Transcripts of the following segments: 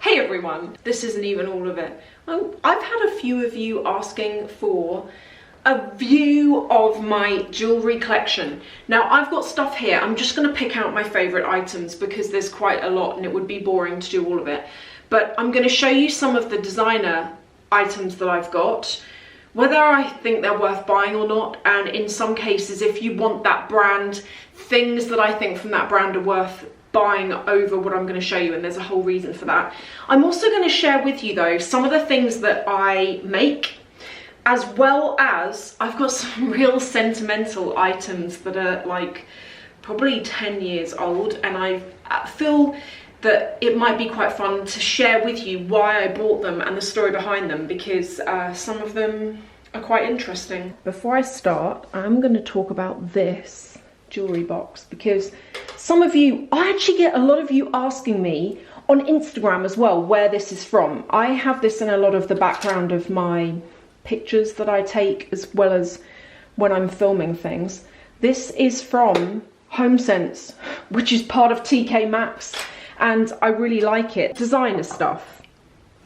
Hey everyone, this isn't even all of it. I've had a few of you asking for a view of my jewellery collection. Now I've got stuff here, I'm just going to pick out my favourite items because there's quite a lot and it would be boring to do all of it. But I'm going to show you some of the designer items that I've got, whether I think they're worth buying or not, and in some cases if you want that brand, things that I think from that brand are worth buying over what I'm going to show you, and there's a whole reason for that. I'm also going to share with you though some of the things that I make, as well as I've got some real sentimental items that are like probably 10 years old, and I feel that it might be quite fun to share with you why I bought them and the story behind them, because some of them are quite interesting. Before I start, I'm going to talk about this jewellery box, because some of you, I actually get a lot of you asking me on Instagram as well where this is from. I have this in a lot of the background of my pictures that I take, as well as when I'm filming things. This is from HomeSense, which is part of TK Maxx, and I really like it. Designer stuff.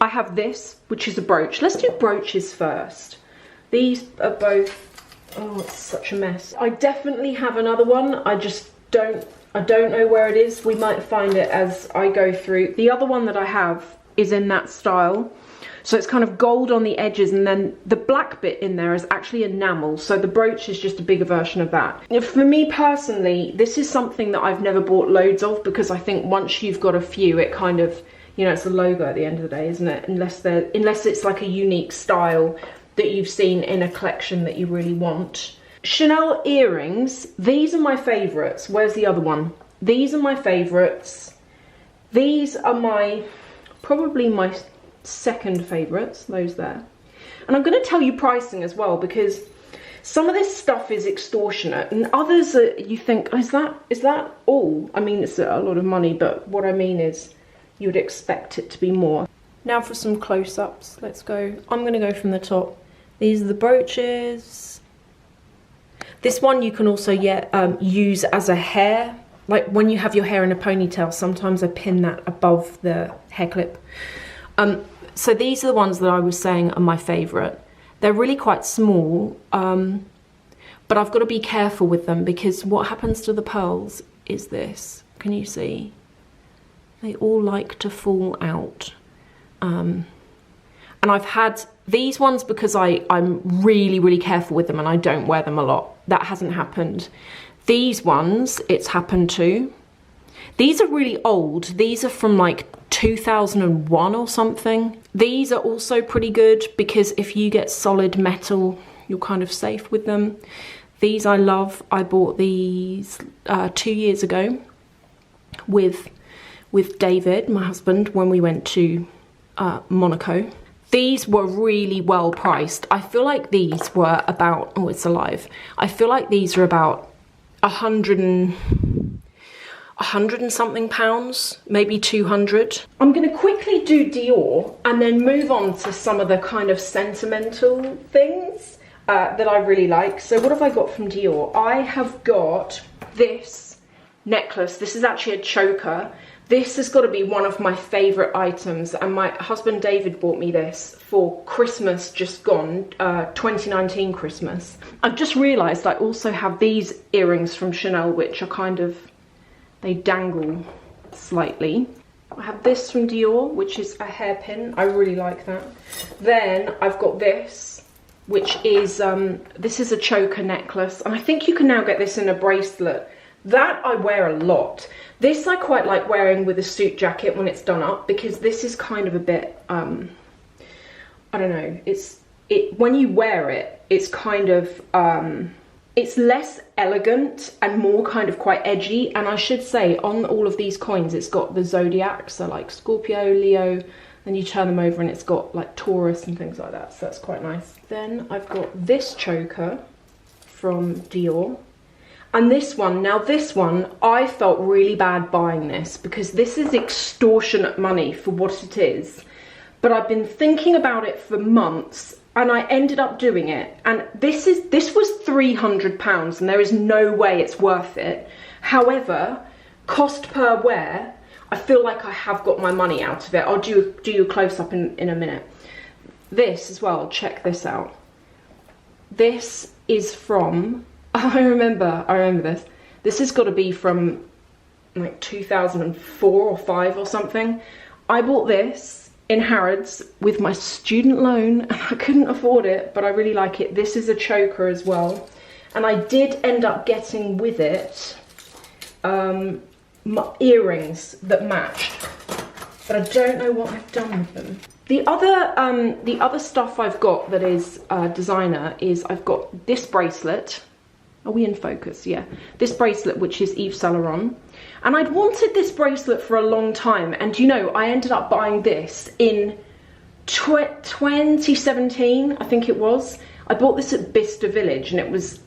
I have this, which is a brooch. Let's do brooches first. These are both, oh, it's such a mess. I definitely have another one. I don't know where it is. We might find it as I go through. The other one that I have is in that style. So it's kind of gold on the edges, and then the black bit in there is actually enamel. So the brooch is just a bigger version of that. For me personally, this is something that I've never bought loads of, because I think once you've got a few, it kind of, you know, it's a logo at the end of the day, isn't it? Unless it's like a unique style that you've seen in a collection that you really want. Chanel earrings, these are my favourites. Where's the other one? These are my favourites. These are probably my second favourites, those there. And I'm going to tell you pricing as well, because some of this stuff is extortionate, and others are, you think, is that all? I mean, it's a lot of money, but what I mean is you would expect it to be more. Now for some close-ups, let's go. I'm going to go from the top. These are the brooches. This one you can also use as a hair, like when you have your hair in a ponytail, sometimes I pin that above the hair clip. So these are the ones that I was saying are my favourite. They're really quite small, but I've got to be careful with them, because what happens to the pearls is this. Can you see? They all like to fall out. And I've had these ones because I'm really, really careful with them and I don't wear them a lot. That hasn't happened. These ones, it's happened to. These are really old. These are from like 2001 or something. These are also pretty good, because if you get solid metal, you're kind of safe with them. These I love. I bought these 2 years ago with David, my husband, when we went to Monaco. These were really well priced. I feel like these were about, oh, it's alive. I feel like these are about 100 and something pounds, maybe 200. I'm going to quickly do Dior and then move on to some of the kind of sentimental things that I really like. So what have I got from Dior? I have got this necklace. This is actually a choker. This has got to be one of my favourite items, and my husband David bought me this for Christmas just gone, 2019 Christmas. I've just realised I also have these earrings from Chanel, which are kind of, they dangle slightly. I have this from Dior, which is a hairpin. I really like that. Then I've got this, which is, this is a choker necklace, and I think you can now get this in a bracelet. That I wear a lot. This I quite like wearing with a suit jacket when it's done up, because this is kind of a bit, I don't know, when you wear it, it's kind of, it's less elegant and more kind of quite edgy. And I should say, on all of these coins, it's got the zodiac, so like Scorpio, Leo, then you turn them over and it's got like Taurus and things like that, so that's quite nice. Then I've got this choker from Dior. And this one, now this one, I felt really bad buying this, because this is extortionate money for what it is. But I've been thinking about it for months, and I ended up doing it. And this was £300, and there is no way it's worth it. However, cost per wear, I feel like I have got my money out of it. I'll do a close-up in a minute. This as well, check this out. This is from, I remember this. This has got to be from like 2004 or 5 or something. I bought this in Harrods with my student loan and I couldn't afford it, but I really like it. This is a choker as well. And I did end up getting with it my earrings that matched, but I don't know what I've done with them. The other stuff I've got that is designer is I've got this bracelet. Are we in focus? Yeah. This bracelet, which is Yves Saint Laurent. And I'd wanted this bracelet for a long time. And you know, I ended up buying this in 2017, I think it was. I bought this at Bicester Village and it was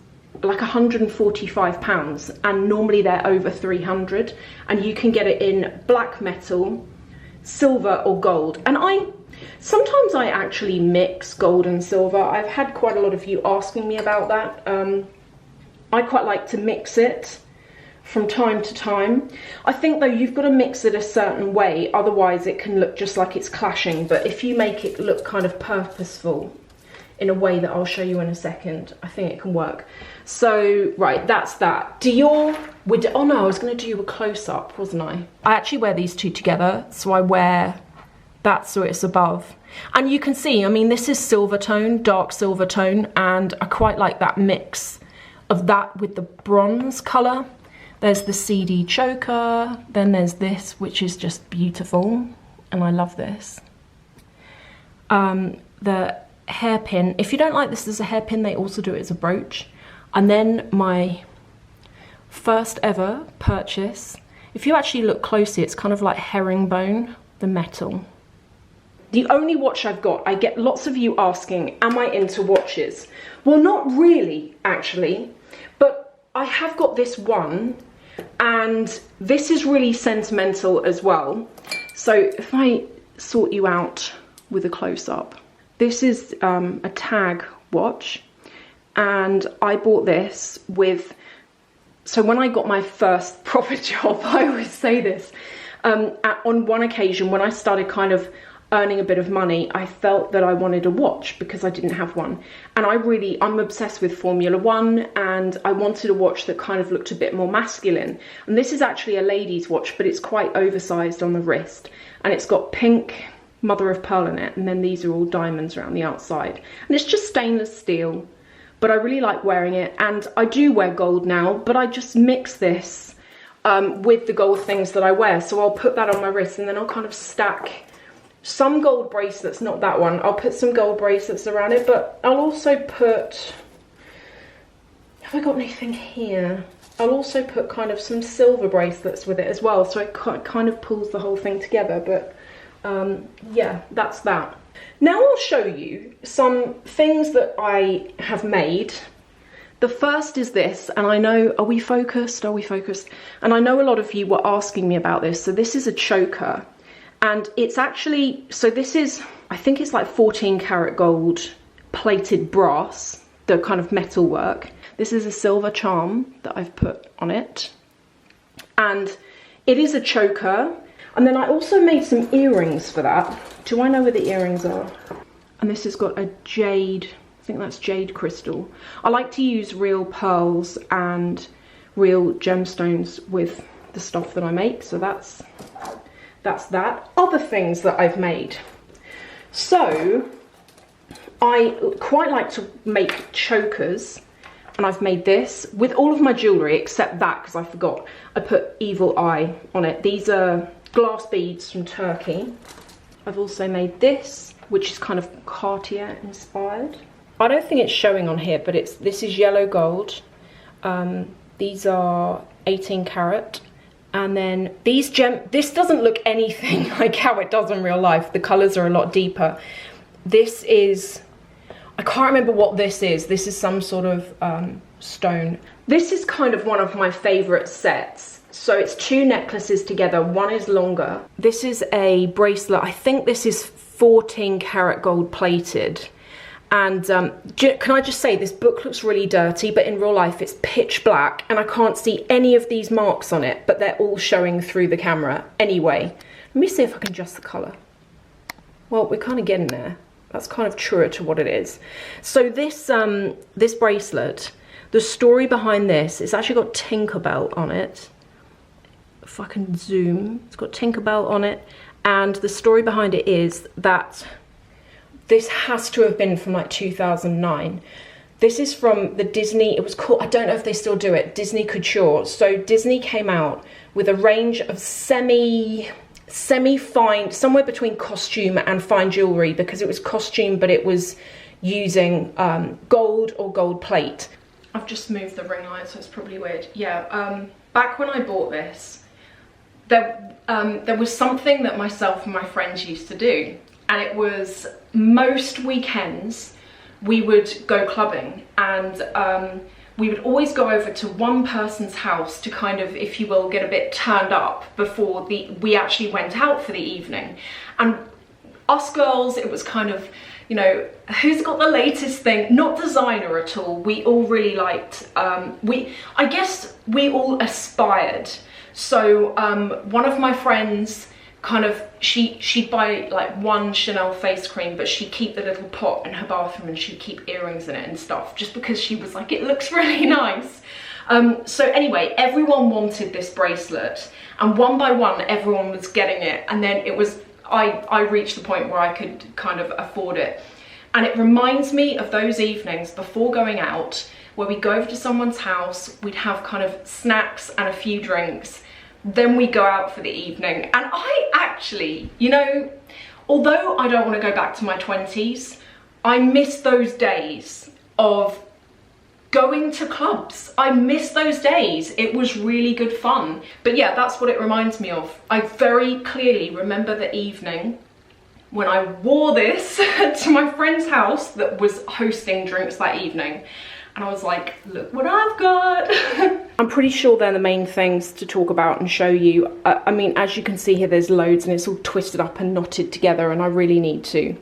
like £145, and normally they're over 300, and you can get it in black metal, silver or gold. And sometimes I actually mix gold and silver. I've had quite a lot of you asking me about that. I quite like to mix it from time to time. I think though you've got to mix it a certain way, otherwise it can look just like it's clashing. But if you make it look kind of purposeful in a way that I'll show you in a second, I think it can work. So, right, that's that. Dior, oh no, I was going to do a close-up, wasn't I? I actually wear these two together, so I wear that so it's above. And you can see, I mean, this is silver tone, dark silver tone, and I quite like that mix of that with the bronze colour. There's the CD choker, then there's this, which is just beautiful, and I love this. The hairpin, if you don't like this as a hairpin, they also do it as a brooch. And then my first ever purchase, if you actually look closely, it's kind of like herringbone, the metal. The only watch I've got, I get lots of you asking, am I into watches? Well, not really, actually, but I have got this one, and this is really sentimental as well. So if I sort you out with a close-up, this is a tag watch, and I bought this with, so when I got my first proper job, I always say this, on one occasion when I started kind of earning a bit of money, I felt that I wanted a watch because I didn't have one. And I'm obsessed with Formula One, and I wanted a watch that kind of looked a bit more masculine. And this is actually a lady's watch, but it's quite oversized on the wrist, and it's got pink mother of pearl in it, and then these are all diamonds around the outside, and it's just stainless steel, but I really like wearing it. And I do wear gold now, but I just mix this with the gold things that I wear. So I'll put that on my wrist, and then I'll kind of stack some gold bracelets, not that one, I'll put some gold bracelets around it, but I'll also put, have I got anything here? I'll also put kind of some silver bracelets with it as well, so it kind of pulls the whole thing together. But yeah, that's that. Now I'll show you some things that I have made. The first is this, and I know, are we focused? Are we focused? And I know a lot of you were asking me about this. So this is a choker, and it's actually, so this is, I think it's like 14 karat gold plated brass, the kind of metal work. This is a silver charm that I've put on it, and it is a choker. And then I also made some earrings for that. Do I know where the earrings are? And this has got a jade, I think that's jade crystal. I like to use real pearls and real gemstones with the stuff that I make. So that's that. Other things that I've made. So I quite like to make chokers. And I've made this with all of my jewellery except that, because I forgot. I put Evil Eye on it. These are glass beads from Turkey. I've also made this, which is kind of Cartier inspired. I don't think it's showing on here, but this is yellow gold. These are 18 karat. And then these this doesn't look anything like how it does in real life. The colours are a lot deeper. This is, I can't remember what this is. This is some sort of stone. This is kind of one of my favourite sets. So it's two necklaces together, one is longer. This is a bracelet, I think this is 14 karat gold plated. And can I just say, this book looks really dirty, but in real life it's pitch black and I can't see any of these marks on it, but they're all showing through the camera anyway. Let me see if I can adjust the colour. Well, we're kind of getting there. That's kind of truer to what it is. So this this bracelet, the story behind this, it's actually got Tinkerbell on it. If I can zoom, it's got Tinkerbell on it. And the story behind it is that this has to have been from like 2009. This is from the Disney, it was called, I don't know if they still do it, Disney Couture. So Disney came out with a range of semi-fine, somewhere between costume and fine jewellery, because it was costume, but it was using gold or gold plate. I've just moved the ring light, so it's probably weird. Yeah, back when I bought this, there was something that myself and my friends used to do, and it was most weekends we would go clubbing, and we would always go over to one person's house to kind of, if you will, get a bit turned up before we actually went out for the evening. And us girls, it was kind of, you know, who's got the latest thing? Not designer at all. We all really liked, I guess we all aspired. So one of my friends kind of, she'd buy like one Chanel face cream, but she'd keep the little pot in her bathroom and she'd keep earrings in it and stuff, just because she was like, it looks really nice. So anyway, everyone wanted this bracelet, and one by one everyone was getting it, and then it was, I reached the point where I could kind of afford it. And it reminds me of those evenings before going out, where we'd go over to someone's house, we'd have kind of snacks and a few drinks, then we go out for the evening. And I actually, you know, although I don't want to go back to my 20s, I miss those days of going to clubs. I miss those days. It was really good fun. But yeah, that's what it reminds me of. I very clearly remember the evening when I wore this to my friend's house that was hosting drinks that evening. And I was like, look what I've got. I'm pretty sure they're the main things to talk about and show you. I mean, as you can see here, there's loads and it's all twisted up and knotted together, and I really need to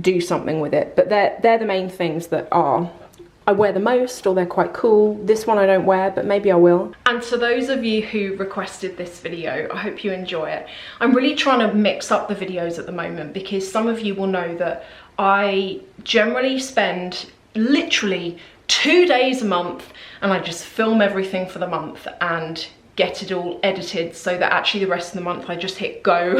do something with it. But they're the main things that I wear the most, or they're quite cool. This one I don't wear, but maybe I will. And to those of you who requested this video, I hope you enjoy it. I'm really trying to mix up the videos at the moment, because some of you will know that I generally spend literally 2 days a month, and I just film everything for the month and get it all edited, so that actually the rest of the month I just hit go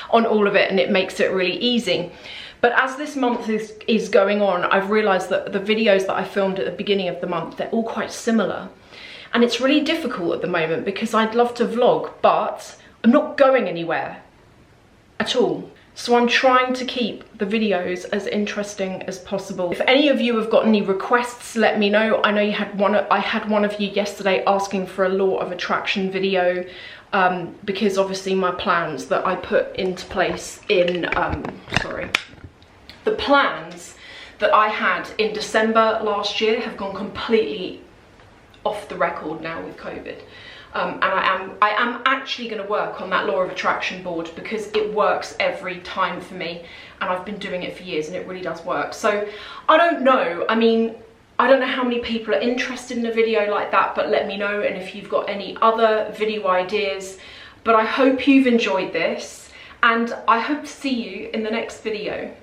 on all of it, and it makes it really easy. But as this month is going on, I've realized that the videos that I filmed at the beginning of the month, they're all quite similar. And it's really difficult at the moment, because I'd love to vlog, but I'm not going anywhere at all. So I'm trying to keep the videos as interesting as possible. If any of you have got any requests, let me know. I know I had one of you yesterday asking for a law of attraction video, because obviously my plans that I put into place in, the plans that I had in December last year have gone completely off the record now with COVID. And I am actually going to work on that law of attraction board, because it works every time for me, and I've been doing it for years and it really does work. So I don't know, I mean, I don't know how many people are interested in a video like that, but let me know, and if you've got any other video ideas. But I hope you've enjoyed this, and I hope to see you in the next video.